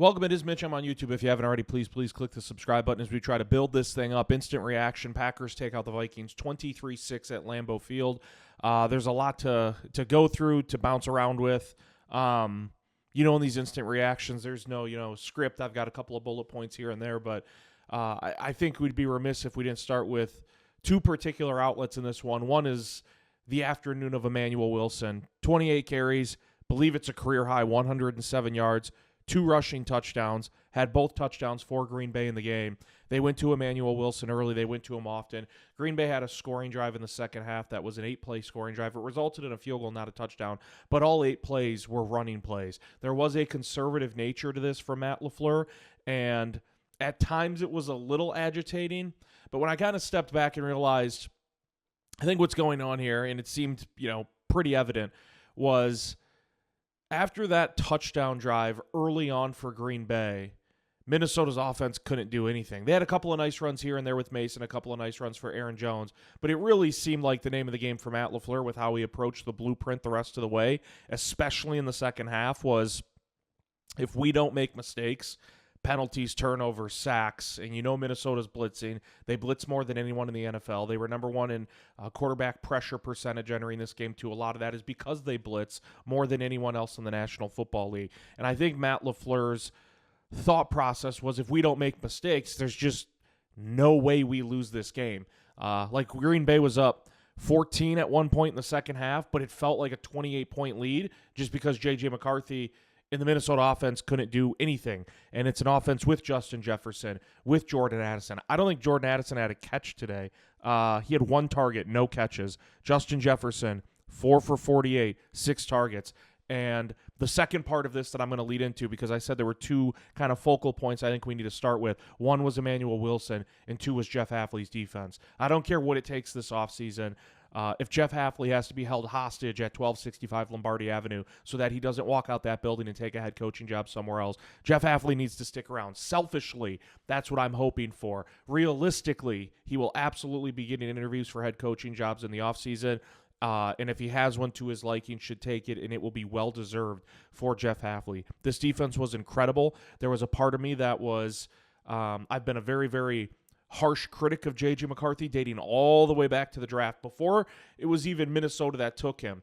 Welcome, it is Mitch. I'm on YouTube. If you haven't already, please click the subscribe button as we try to build this thing up. Instant reaction. Packers take out the Vikings 23-6 at Lambeau Field. There's a lot to go through, to bounce around with. In these instant reactions, there's no, script. I've got a couple of bullet points here and there, but I think we'd be remiss if we didn't start with two particular outlets in this one. One is the afternoon of Emmanuel Wilson. 28 carries. Believe it's a career high, 107 yards. 2 rushing touchdowns, had both touchdowns for Green Bay in the game. They went to Emmanuel Wilson early. They went to him often. Green Bay had a scoring drive in the second half that was an 8-play scoring drive. It resulted in a field goal, not a touchdown, but all 8 plays were running plays. There was a conservative nature to this from Matt LaFleur, and at times it was a little agitating, but when I kind of stepped back and realized, I think what's going on here, and it seemed, pretty evident, was after that touchdown drive early on for Green Bay, Minnesota's offense couldn't do anything. They had a couple of nice runs here and there with Mason, a couple of nice runs for Aaron Jones, but it really seemed like the name of the game for Matt LaFleur with how he approached the blueprint the rest of the way, especially in the second half, was if we don't make mistakes, penalties, turnovers, sacks, and Minnesota's blitzing. They blitz more than anyone in the NFL. They were number one in quarterback pressure percentage entering this game, too. A lot of that is because they blitz more than anyone else in the National Football League. And I think Matt LaFleur's thought process was if we don't make mistakes, there's just no way we lose this game. Like Green Bay was up 14 at one point in the second half, but it felt like a 28-point lead just because JJ McCarthy in the Minnesota offense couldn't do anything. And it's an offense with Justin Jefferson, with Jordan Addison. I don't think Jordan Addison had a catch today. He had 1 target, no catches. Justin Jefferson, 4 for 48, 6 targets. And the second part of this that I'm going to lead into, because I said there were 2 kind of focal points I think we need to start with. 1 was Emmanuel Wilson, and 2 was Jeff Hafley's defense. I don't care what it takes this offseason. If Jeff Hafley has to be held hostage at 1265 Lombardi Avenue so that he doesn't walk out that building and take a head coaching job somewhere else, Jeff Hafley needs to stick around. Selfishly, that's what I'm hoping for. Realistically, he will absolutely be getting interviews for head coaching jobs in the offseason. And if he has one to his liking, should take it, and it will be well-deserved for Jeff Hafley. This defense was incredible. There was a part of me that was, I've been a very, very harsh critic of JJ McCarthy dating all the way back to the draft before it was even Minnesota that took him.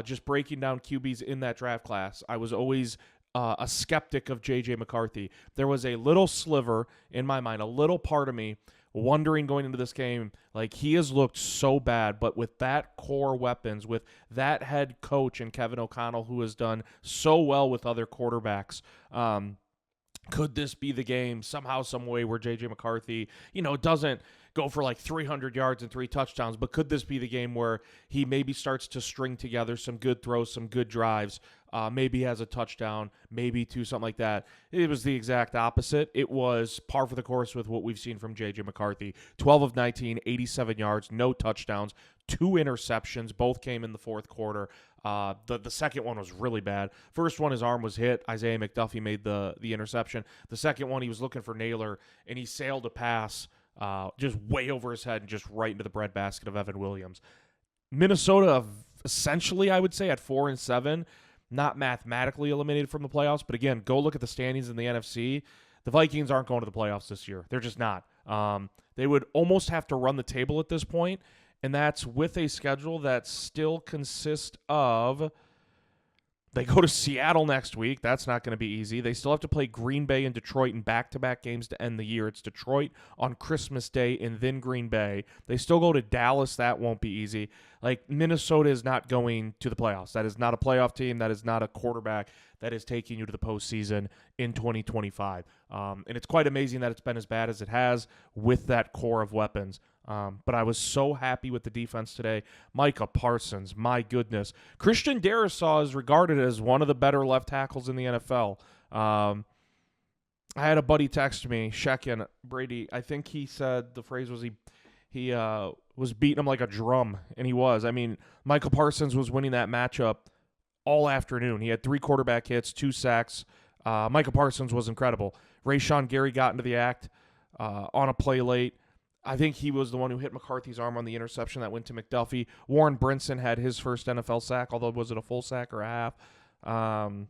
Just breaking down QBs in that draft class, I was always a skeptic of JJ McCarthy. There was a little sliver in my mind, a little part of me wondering going into this game, like he has looked so bad, but with that core weapons, with that head coach and Kevin O'Connell who has done so well with other quarterbacks, could this be the game somehow, some way where J.J. McCarthy, doesn't go for like 300 yards and 3 touchdowns, but could this be the game where he maybe starts to string together some good throws, some good drives, maybe has a touchdown, maybe 2, something like that? It was the exact opposite. It was par for the course with what we've seen from J.J. McCarthy. 12 of 19, 87 yards, no touchdowns, 2 interceptions. Both came in the fourth quarter. The second one was really bad. First one, his arm was hit. Isaiah McDuffie made the interception. The second one, he was looking for Naylor, and he sailed a pass just way over his head and just right into the breadbasket of Evan Williams. Minnesota, essentially, I would say, at 4-7, not mathematically eliminated from the playoffs, but again, go look at the standings in the NFC. The Vikings aren't going to the playoffs this year. They're just not. They would almost have to run the table at this point, and that's with a schedule that still consists of, they go to Seattle next week. That's not going to be easy. They still have to play Green Bay and Detroit in back-to-back games to end the year. It's Detroit on Christmas Day and then Green Bay. They still go to Dallas. That won't be easy. Like, Minnesota is not going to the playoffs. That is not a playoff team. That is not a quarterback that is taking you to the postseason in 2025. And it's quite amazing that it's been as bad as it has with that core of weapons. But I was so happy with the defense today. Micah, Parsons, my goodness. Christian Darrisaw is regarded as one of the better left tackles in the NFL. I had a buddy text me, Shekin, Brady. I think he said the phrase was he was beating him like a drum, and he was. I mean, Michael Parsons was winning that matchup all afternoon. He had 3 quarterback hits, 2 sacks. Michael Parsons was incredible. Rashawn Gary got into the act on a play late. I think he was the one who hit McCarthy's arm on the interception that went to McDuffie. Warren Brinson had his first NFL sack, although was it a full sack or a half?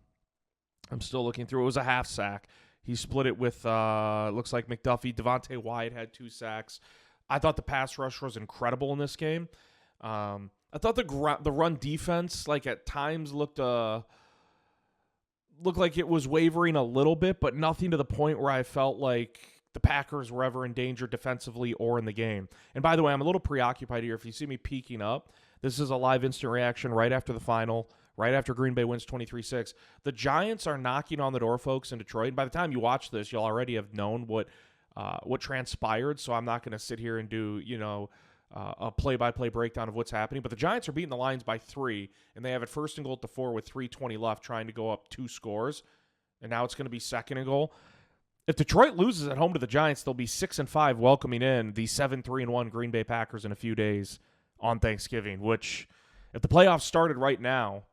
I'm still looking through. It was a half sack. He split it with, looks like McDuffie. Devontae Wyatt had 2 sacks. I thought the pass rush was incredible in this game. I thought the run defense, like at times, looked like it was wavering a little bit, but nothing to the point where I felt like the Packers were ever in danger defensively or in the game. And by the way, I'm a little preoccupied here. If you see me peeking up, this is a live instant reaction right after the final, right after Green Bay wins 23-6. The Giants are knocking on the door, folks, in Detroit. And by the time you watch this, you'll already have known what transpired, so I'm not going to sit here and do, a play-by-play breakdown of what's happening. But the Giants are beating the Lions by 3, and they have it 1st and goal at the 4 with 3:20 left, trying to go up 2 scores. And now it's going to be 2nd and goal. If Detroit loses at home to the Giants, they'll be 6-5, welcoming in the 7-3-1 Green Bay Packers in a few days on Thanksgiving, which, if the playoffs started right now,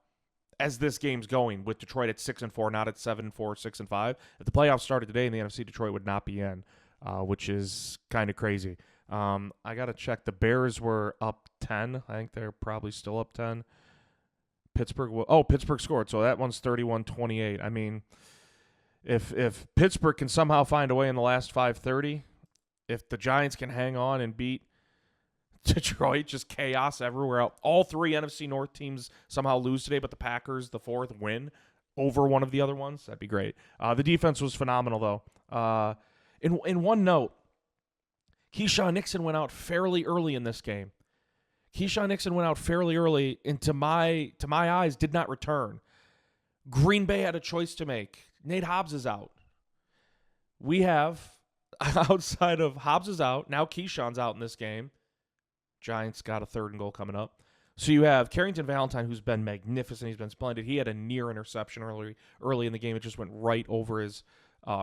as this game's going, with Detroit at 6-4, not at 7-4, 6-5, if the playoffs started today in the NFC, Detroit would not be in, which is kind of crazy. I got to check. The Bears were up 10. I think they're probably still up 10. Pittsburgh scored, so that one's 31-28. I mean, if Pittsburgh can somehow find a way in the last 5:30, if the Giants can hang on and beat Detroit, just chaos everywhere else. All 3 NFC North teams somehow lose today, but the Packers, the 4th, win over one of the other ones. That'd be great. The defense was phenomenal, though. In one note, Keyshawn Nixon went out fairly early in this game. Keyshawn Nixon went out fairly early, and to my eyes, did not return. Green Bay had a choice to make. Nate Hobbs is out. We have, outside of Hobbs is out, now Keyshawn's out in this game. Giants got a 3rd and goal coming up. So you have Carrington Valentine, who's been magnificent. He's been splendid. He had a near interception early in the game. It just went right over his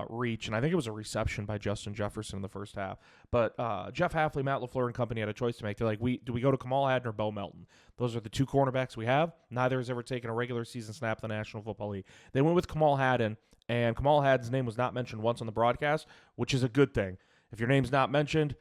reach, and I think it was a reception by Justin Jefferson in the first half. But Jeff Hafley, Matt LaFleur, and company had a choice to make. They're like, do we go to Kamal Hadden or Bo Melton? Those are the 2 cornerbacks we have. Neither has ever taken a regular season snap in the National Football League. They went with Kamal Hadden, and Kamal Hadden's name was not mentioned once on the broadcast, which is a good thing. If your name's not mentioned,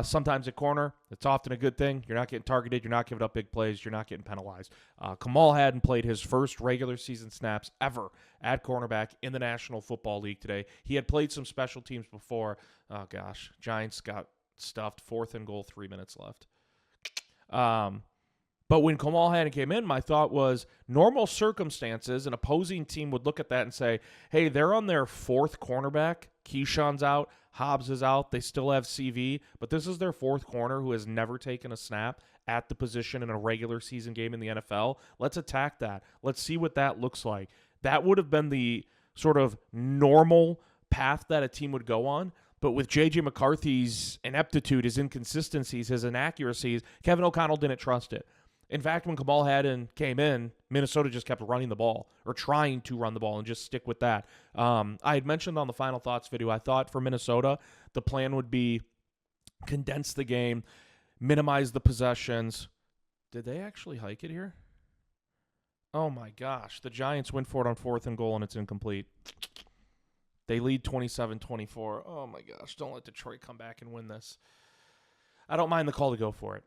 sometimes at corner, it's often a good thing. You're not getting targeted. You're not giving up big plays. You're not getting penalized. Kamal Hadden played his first regular season snaps ever at cornerback in the National Football League today. He had played some special teams before. Oh, gosh. Giants got stuffed. 4th and goal, 3 minutes left. But when Kamal Hadden came in, my thought was normal circumstances, an opposing team would look at that and say, hey, they're on their 4th cornerback. Keyshawn's out. Hobbs is out. They still have CV, but this is their 4th corner who has never taken a snap at the position in a regular season game in the NFL. Let's attack that. Let's see what that looks like. That would have been the sort of normal path that a team would go on. But with JJ McCarthy's ineptitude, his inconsistencies, his inaccuracies, Kevin O'Connell didn't trust it. In fact, when Kamal Hadden came in, Minnesota just kept running the ball or trying to run the ball and just stick with that. I had mentioned on the Final Thoughts video, I thought for Minnesota, the plan would be condense the game, minimize the possessions. Did they actually hike it here? Oh, my gosh. The Giants went for it on 4th and goal, and it's incomplete. They lead 27-24. Oh, my gosh. Don't let Detroit come back and win this. I don't mind the call to go for it.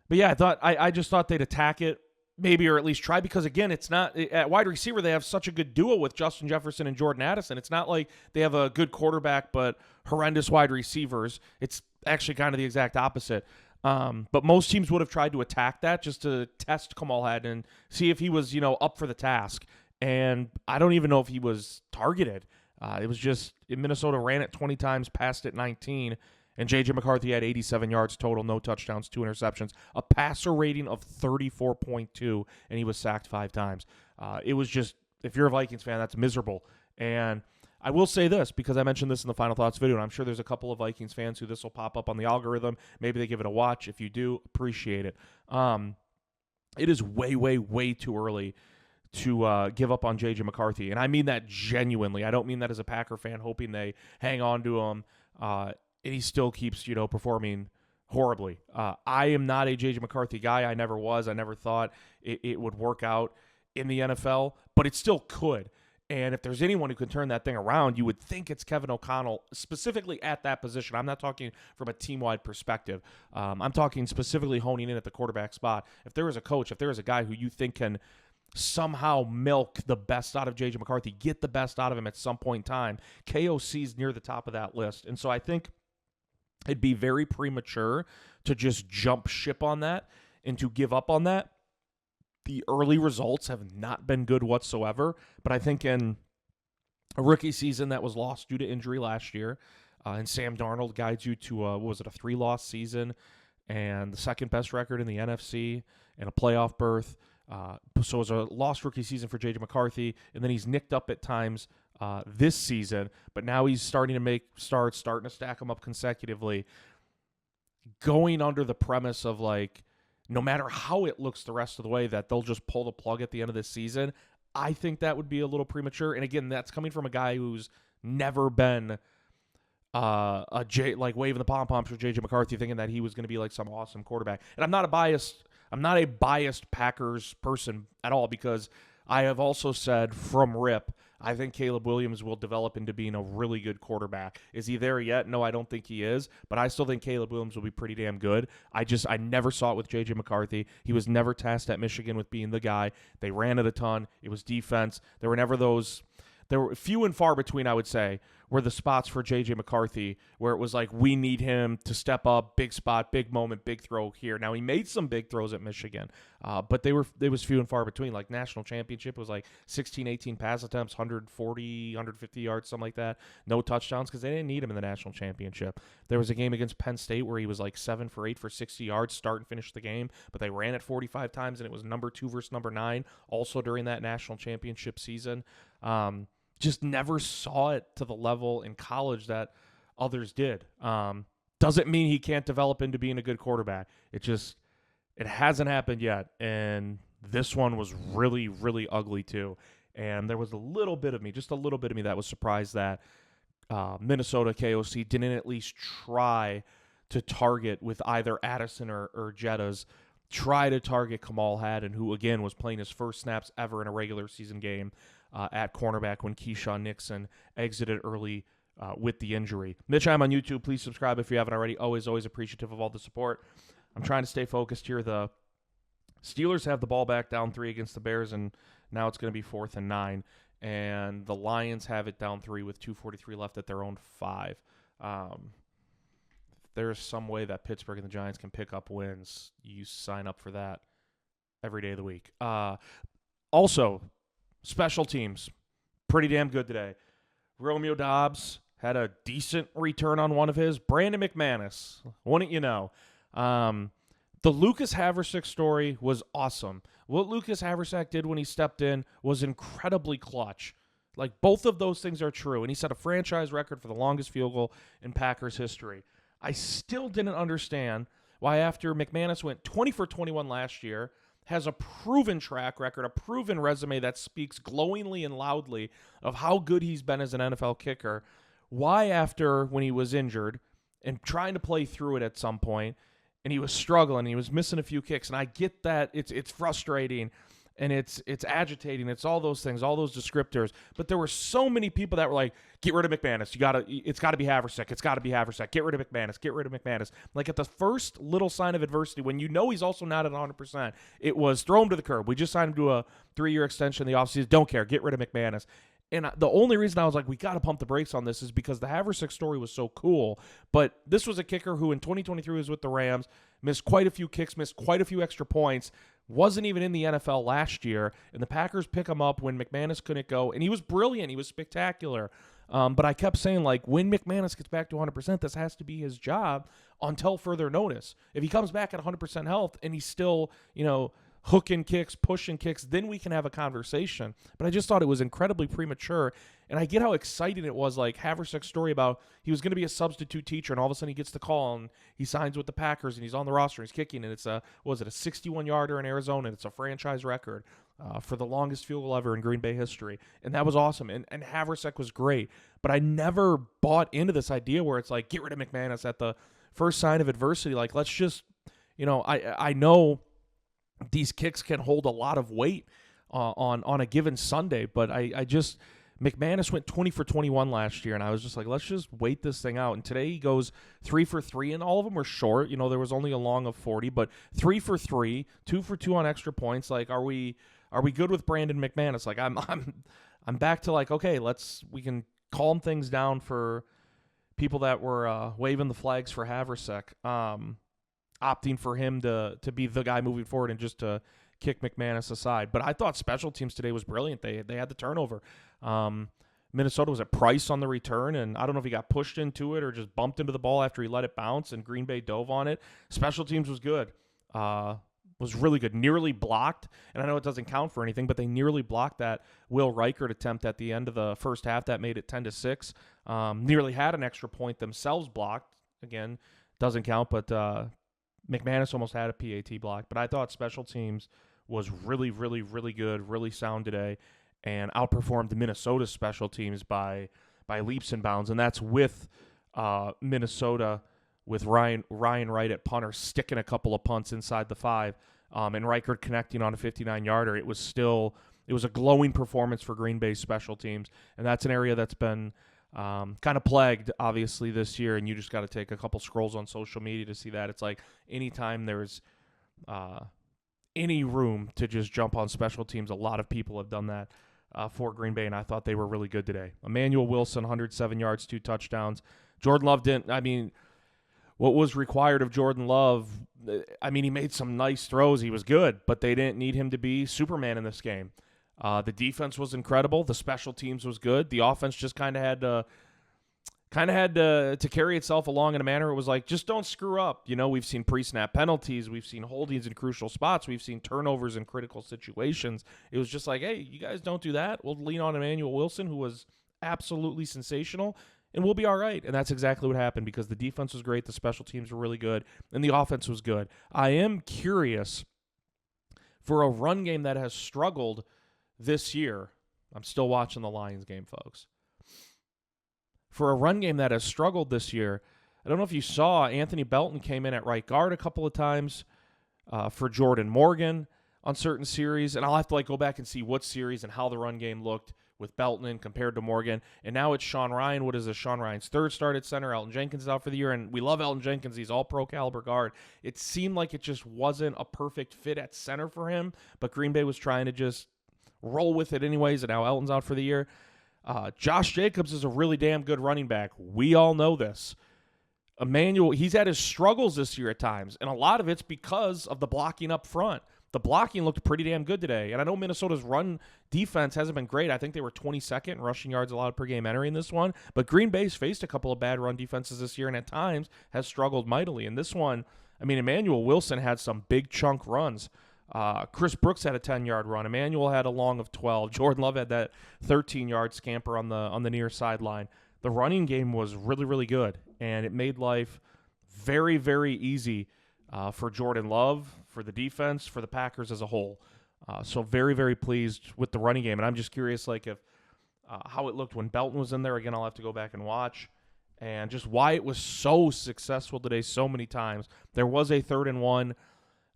But yeah, I just thought they'd attack it, maybe, or at least try, because again, it's not at wide receiver. They have such a good duo with Justin Jefferson and Jordan Addison. It's not like they have a good quarterback but horrendous wide receivers. It's actually kind of the exact opposite. But most teams would have tried to attack that just to test Kamal Hadden and see if he was, up for the task. And I don't even know if he was targeted. It was just Minnesota ran it 20 times, passed it 19. And JJ McCarthy had 87 yards total, no touchdowns, 2 interceptions, a passer rating of 34.2, and he was sacked 5 times. It was just, if you're a Vikings fan, that's miserable. And I will say this, because I mentioned this in the Final Thoughts video, and I'm sure there's a couple of Vikings fans who this will pop up on the algorithm. Maybe they give it a watch. If you do, appreciate it. It is way, way, way too early to give up on JJ McCarthy. And I mean that genuinely. I don't mean that as a Packer fan hoping they hang on to him. And he still keeps, performing horribly. I am not a J.J. McCarthy guy. I never was. I never thought it would work out in the NFL, but it still could. And if there's anyone who can turn that thing around, you would think it's Kevin O'Connell, specifically at that position. I'm not talking from a team-wide perspective. I'm talking specifically honing in at the quarterback spot. If there is a coach, if there is a guy who you think can somehow milk the best out of JJ McCarthy, get the best out of him at some point in time, KOC's near the top of that list. And so I think it'd be very premature to just jump ship on that and to give up on that. The early results have not been good whatsoever, but I think in a rookie season that was lost due to injury last year, and Sam Darnold guides you to, a 3-loss season and the second best record in the NFC and a playoff berth. So it was a lost rookie season for JJ McCarthy, and then he's nicked up at times this season, but now he's starting to make starts, starting to stack them up consecutively, going under the premise of like, no matter how it looks the rest of the way, that they'll just pull the plug at the end of this season. I think that would be a little premature. And again, that's coming from a guy who's never been like waving the pom-poms for JJ McCarthy, thinking that he was going to be like some awesome quarterback. And I'm not a biased Packers person at all, because I have also said from rip, I think Caleb Williams will develop into being a really good quarterback. Is he there yet? No, I don't think he is, but I still think Caleb Williams will be pretty damn good. I never saw it with JJ McCarthy. He was never tasked at Michigan with being the guy. They ran it a ton. It was defense. There were few and far between, I would say, were the spots for JJ McCarthy where it was like, we need him to step up, big spot, big moment, big throw here. Now, he made some big throws at Michigan, but it was few and far between. Like national championship was like 16, 18 pass attempts, 140, 150 yards, something like that. No touchdowns because they didn't need him in the national championship. There was a game against Penn State where he was like 7 for 8 for 60 yards, start and finish the game, but they ran it 45 times, and it was number 2 versus number 9, also during that national championship season. Just never saw it to the level in college that others did. Doesn't mean he can't develop into being a good quarterback. It hasn't happened yet. And this one was really, really ugly too. And there was just a little bit of me that was surprised that Minnesota KOC didn't at least try to target with either Addison or Jettas, try to target Kamal Haddon, who again was playing his first snaps ever in a regular season game at cornerback when Keyshawn Nixon exited early with the injury. Mitch, I'm on YouTube. Please subscribe if you haven't already. Always appreciative of all the support. I'm trying to stay focused here. The Steelers have the ball back down 3 against the Bears, and now it's going to be 4th and 9. And the Lions have it down 3 with 2:43 left at their own 5. There's some way that Pittsburgh and the Giants can pick up wins. You sign up for that every day of the week. Also, special teams, pretty damn good today. Romeo Doubs had a decent return on one of his. Brandon McManus, wouldn't you know? The Lucas Haversick story was awesome. What Lucas Haversick did when he stepped in was incredibly clutch. Like, both of those things are true, and he set a franchise record for the longest field goal in Packers history. I still didn't understand why, after McManus went 20 for 21 last year, has a proven track record, a proven resume that speaks glowingly and loudly of how good he's been as an NFL kicker, why after, when he was injured and trying to play through it at some point, and he was struggling, he was missing a few kicks, and I get that it's frustrating and it's agitating, it's all those things, all those descriptors, but there were so many people that were like, get rid of McManus, it's got to be Haversick, get rid of McManus. Like, at the first little sign of adversity, when you know he's also not at 100%, it was throw him to the curb. We just signed him to a 3-year extension in the offseason, don't care, get rid of McManus. And the only reason I was like, we got to pump the brakes on this is because the Haversick story was so cool. But this was a kicker who in 2023 was with the Rams, missed quite a few kicks, missed quite a few extra points, wasn't even in the NFL last year. And the Packers pick him up when McManus couldn't go. And he was brilliant. He was spectacular. But I kept saying, like, when McManus gets back to 100%, this has to be his job until further notice. If he comes back at 100% health and he's still, hooking kicks, pushing kicks, then we can have a conversation. But I just thought it was incredibly premature. And I get how exciting it was, like Haversick's story about he was going to be a substitute teacher, and all of a sudden he gets the call, and he signs with the Packers, and he's on the roster, and he's kicking, and it's a 61-yarder in Arizona, and it's a franchise record for the longest field goal ever in Green Bay history. And that was awesome. And Haversick was great. But I never bought into this idea where it's like, get rid of McManus at the first sign of adversity. Like, let's just, I know these kicks can hold a lot of weight on a given Sunday, but I just, McManus went 20 for 21 last year, and I was just like, let's just wait this thing out. And today he goes 3 for 3, and all of them were short. There was only a long of 40, but 3 for 3, 2 for 2 on extra points. Like, are we Are we good with Brandon McManus? Like I'm back to like, okay, we can calm things down for people that were waving the flags for Havrasek, opting for him to be the guy moving forward and just to kick McManus aside. But I thought special teams today was brilliant. They had the turnover. Minnesota was at Price on the return, and I don't know if he got pushed into it or just bumped into the ball after he let it bounce, and Green Bay dove on it. Special teams was good. Was really good. Nearly blocked, and I know it doesn't count for anything, but they nearly blocked that Will Reichert attempt at the end of the first half that made it 10-6. Nearly had an extra point themselves blocked. Again, doesn't count, but McManus almost had a PAT block. But I thought special teams was really, really, really good, really sound today, and outperformed the Minnesota special teams by leaps and bounds. And that's with Minnesota with Ryan Wright at punter sticking a couple of punts inside the 5, and Reichert connecting on a 59-yarder. It was a glowing performance for Green Bay's special teams, and that's an area that's been kind of plagued, obviously, this year, and you just got to take a couple scrolls on social media to see that. It's like anytime there's any room to just jump on special teams, a lot of people have done that for Green Bay, and I thought they were really good today. Emmanuel Wilson, 107 yards, 2 touchdowns. Jordan Love didn't, what was required of Jordan Love, he made some nice throws. He was good, but they didn't need him to be Superman in this game. The defense was incredible. The special teams was good. The offense just kind of had to carry itself along in a manner. It was like, just don't screw up. We've seen pre-snap penalties. We've seen holdings in crucial spots. We've seen turnovers in critical situations. It was just like, hey, you guys don't do that. We'll lean on Emmanuel Wilson, who was absolutely sensational, and we'll be all right. And that's exactly what happened, because the defense was great, the special teams were really good, and the offense was good. I am curious, for a run game that has struggled this year, I'm still watching the Lions game, folks. For a run game that has struggled this year, I don't know if you saw, Anthony Belton came in at right guard a couple of times for Jordan Morgan on certain series, and I'll have to go back and see what series and how the run game looked with Belton in compared to Morgan. And now it's Sean Ryan. What is this? Sean Ryan's third start at center. Elton Jenkins is out for the year, and we love Elton Jenkins. He's all pro caliber guard. It seemed like it just wasn't a perfect fit at center for him, but Green Bay was trying to just roll with it anyways, and now Elton's out for the year. Josh Jacobs is a really damn good running back. We all know this. Emmanuel, he's had his struggles this year at times, and a lot of it's because of the blocking up front. The blocking looked pretty damn good today, and I know Minnesota's run defense hasn't been great. I think they were 22nd in rushing yards allowed per game entering this one, but Green Bay's faced a couple of bad run defenses this year and at times has struggled mightily. In this one, Emmanuel Wilson had some big chunk runs. Chris Brooks had a 10-yard run. Emmanuel had a long of 12. Jordan Love had that 13-yard scamper on the near sideline. The running game was really, really good, and it made life very, very easy for Jordan Love, for the defense, for the Packers as a whole. So very, very pleased with the running game, and I'm just curious if how it looked when Belton was in there. Again, I'll have to go back and watch, and just why it was so successful today so many times. There was a 3rd and 1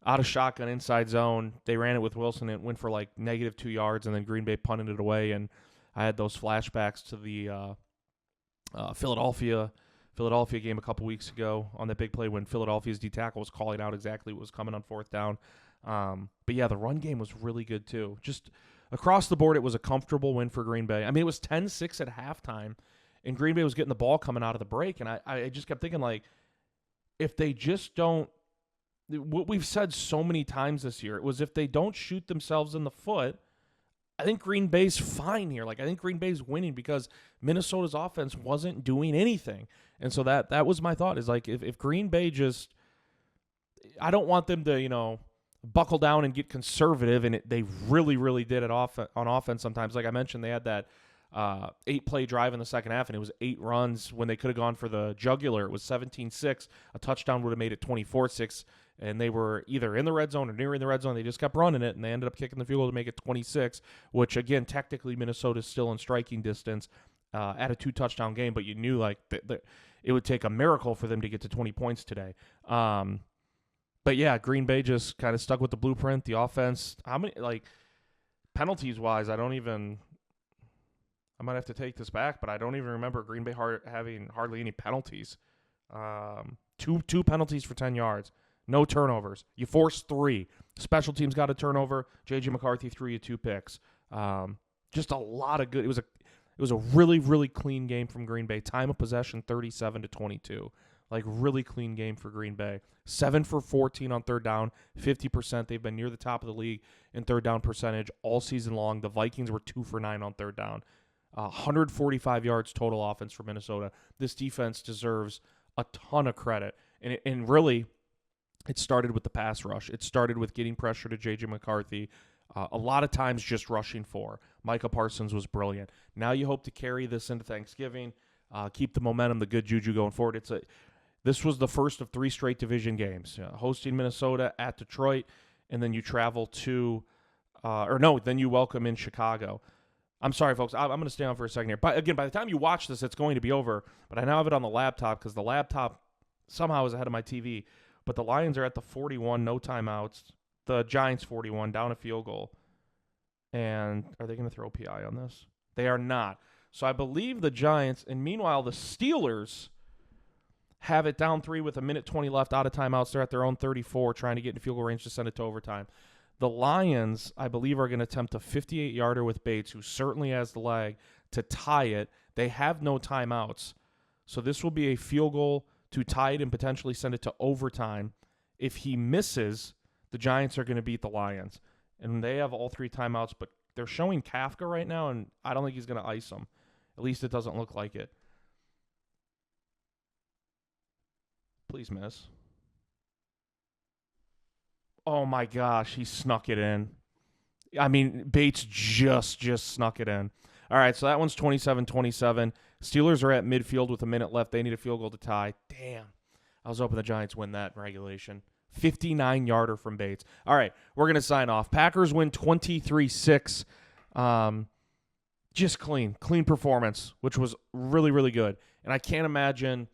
out of shotgun inside zone. They ran it with Wilson. It went for -2 yards, and then Green Bay punted it away. And I had those flashbacks to the Philadelphia game a couple weeks ago on that big play when Philadelphia's D tackle was calling out exactly what was coming on 4th down. But yeah, the run game was really good too. Just across the board, it was a comfortable win for Green Bay. It was 10-6 at halftime, and Green Bay was getting the ball coming out of the break. And I just kept thinking, if they just don't, what we've said so many times this year, it was if they don't shoot themselves in the foot, I think Green Bay's fine here. I think Green Bay's winning because Minnesota's offense wasn't doing anything. And so that was my thought, is if Green Bay just, I don't want them to, buckle down and get conservative, and they really, really did it on offense sometimes. Like I mentioned, they had that 8-play drive in the second half, and it was 8 runs when they could have gone for the jugular. It was 17-6. A touchdown would have made it 24-6. And they were either in the red zone or nearing the red zone. They just kept running it, and they ended up kicking the field goal to make it 26, which, again, technically Minnesota's still in striking distance at a 2-touchdown game, but you knew it would take a miracle for them to get to 20 points today. But, yeah, Green Bay just kind of stuck with the blueprint. The offense, how many, penalties-wise, I might have to take this back, but I don't even remember Green Bay having hardly any penalties. Two penalties for 10 yards. No turnovers. You forced 3. Special teams got a turnover. JJ McCarthy 3 of 2 picks. Just a lot of good. It was a really, really clean game from Green Bay. Time of possession 37-22. Like, really clean game for Green Bay. 7 for 14 on third down, 50%. They've been near the top of the league in third down percentage all season long. The Vikings were 2 for 9 on third down. 145 yards total offense for Minnesota. This defense deserves a ton of credit. And really, it started with the pass rush. It started with getting pressure to JJ McCarthy. A lot of times just rushing 4. Micah Parsons was brilliant. Now you hope to carry this into Thanksgiving, keep the momentum, the good juju going forward. This was the first of 3 straight division games, hosting Minnesota at Detroit, and then you travel to then you welcome in Chicago. I'm sorry, folks. I'm going to stay on for a second here. But again, by the time you watch this, it's going to be over. But I now have it on the laptop because the laptop somehow is ahead of my TV. But the Lions are at the 41, no timeouts. The Giants 41, down a field goal. And are they going to throw PI on this? They are not. So I believe the Giants, and meanwhile the Steelers have it down 3 with 1:20 left, out of timeouts. They're at their own 34, trying to get in field goal range to send it to overtime. The Lions, I believe, are going to attempt a 58-yarder with Bates, who certainly has the leg, to tie it. They have no timeouts. So this will be a field goal to tie it and potentially send it to overtime. If he misses, the Giants are going to beat the Lions. And they have all 3 timeouts, but they're showing Kafka right now, and I don't think he's going to ice him. At least it doesn't look like it. Please miss. Oh, my gosh. He snuck it in. I mean, Bates just snuck it in. All right, so that one's 27-27. Steelers are at midfield with a minute left. They need a field goal to tie. Damn. I was hoping the Giants win that in regulation. 59-yarder from Bates. All right, we're going to sign off. Packers win 23-6. Just clean performance, which was really, really good. And I can't imagine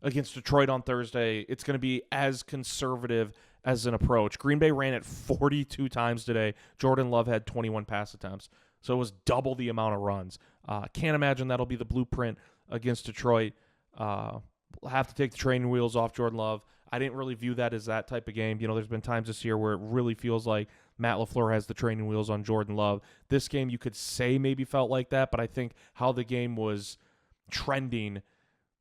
against Detroit on Thursday it's going to be as conservative as an approach. Green Bay ran it 42 times today. Jordan Love had 21 pass attempts. So it was double the amount of runs. Can't imagine that'll be the blueprint against Detroit. We'll have to take the training wheels off Jordan Love. I didn't really view that as that type of game. You know, there's been times this year where it really feels like Matt LaFleur has the training wheels on Jordan Love. This game you could say maybe felt like that, but I think how the game was trending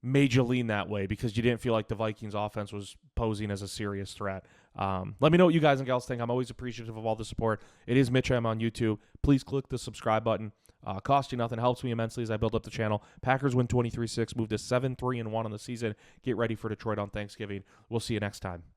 made you lean that way because you didn't feel like the Vikings offense was posing as a serious threat. Let me know what you guys and gals think. I'm always appreciative of all the support. It is Mitch M on YouTube. Please click the subscribe button. Cost you nothing. Helps me immensely as I build up the channel. Packers win 23-6. Move to 7-3-1 on the season. Get ready for Detroit on Thanksgiving. We'll see you next time.